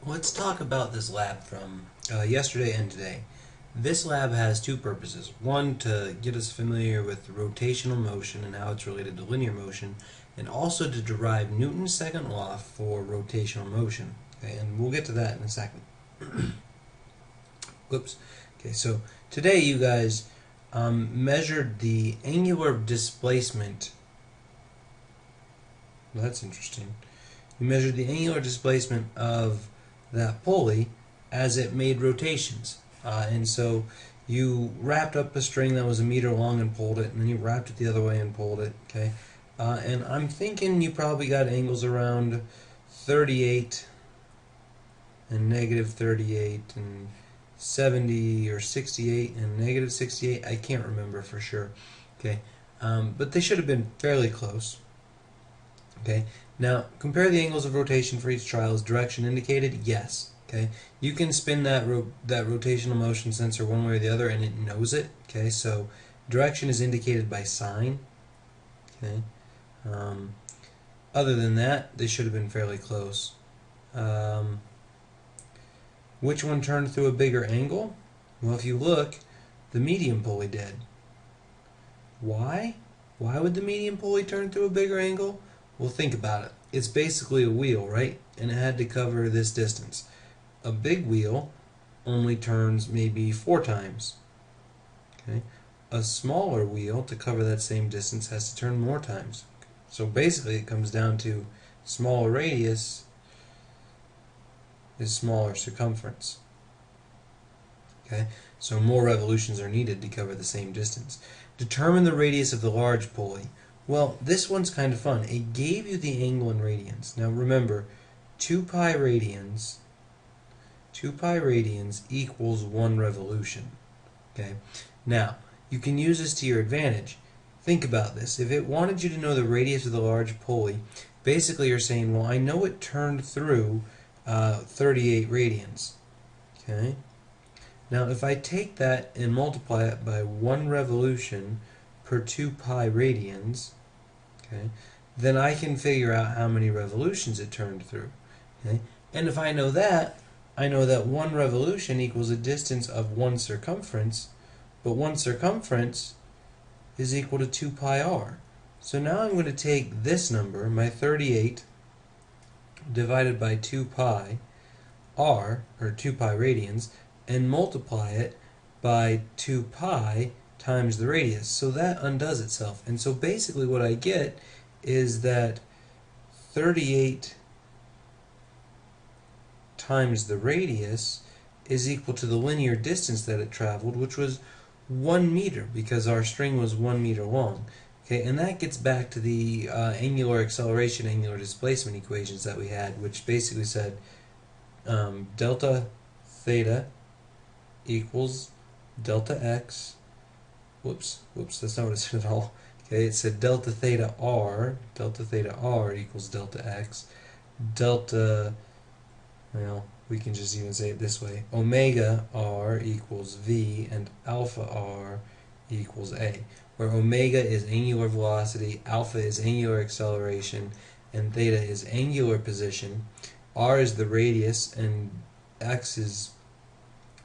Let's talk about this lab from yesterday and today. This lab has two purposes. One, to get us familiar with rotational motion and how it's related to linear motion, and also to derive Newton's second law for rotational motion. Okay, and we'll get to that in a second. Whoops. Okay, so today you guys measured the angular displacement. Well, that's interesting. You measured the angular displacement of that pulley as it made rotations. And so you wrapped up a string that was a meter long and pulled it, and then you wrapped it the other way and pulled it. Okay, and I'm thinking you probably got angles around 38 and negative 38 and 70 or 68 and negative 68. I can't remember for sure. Okay, but they should have been fairly close. Okay, now compare the angles of rotation for each trial. Is direction indicated? Yes. Okay, you can spin that rotational motion sensor one way or the other, and it knows it. Okay, so direction is indicated by sign. Okay, other than that, they should have been fairly close. Which one turned through a bigger angle? Well, if you look, the medium pulley did. Why? Why would the medium pulley turn through a bigger angle? Well, think about it. It's basically a wheel, right? And it had to cover this distance. A big wheel only turns maybe 4 times. Okay? A smaller wheel, to cover that same distance, has to turn more times. So basically it comes down to smaller radius is smaller circumference. Okay? So more revolutions are needed to cover the same distance. Determine the radius of the large pulley. Well, this one's kind of fun. It gave you the angle in radians. Now remember, 2 pi radians equals 1 revolution. Okay? Now, you can use this to your advantage. Think about this. If it wanted you to know the radius of the large pulley, basically you're saying, well, I know it turned through 38 radians. Okay? Now, if I take that and multiply it by 1 revolution per 2 pi radians, okay, then I can figure out how many revolutions it turned through. Okay? And if I know that 1 revolution equals a distance of 1 circumference, but 1 circumference is equal to 2 pi r. So now I'm going to take this number, my 38, divided by 2 pi r, or 2 pi radians, and multiply it by 2 pi times the radius. So that undoes itself. And so basically what I get is that 38 times the radius is equal to the linear distance that it traveled, which was 1 meter, because our string was 1 meter long. Okay, and that gets back to the angular acceleration, angular displacement equations that we had, which basically said delta theta equals delta x. Whoops, that's not what it said at all. Okay, it said delta theta r equals delta x. Delta, well, we can just even say it this way. Omega r equals v, and alpha r equals a, where omega is angular velocity, alpha is angular acceleration, and theta is angular position. R is the radius, and x is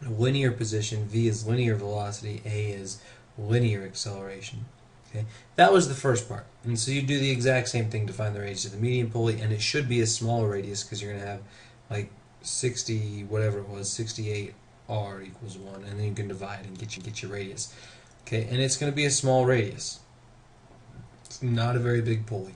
linear position, v is linear velocity, a is linear acceleration. Okay, that was the first part. And so you do the exact same thing to find the radius of the medium pulley, and it should be a smaller radius because you're going to have like 60, whatever it was, 68 r equals 1, and then you can divide and get your radius. Okay, and it's going to be a small radius. It's not a very big pulley.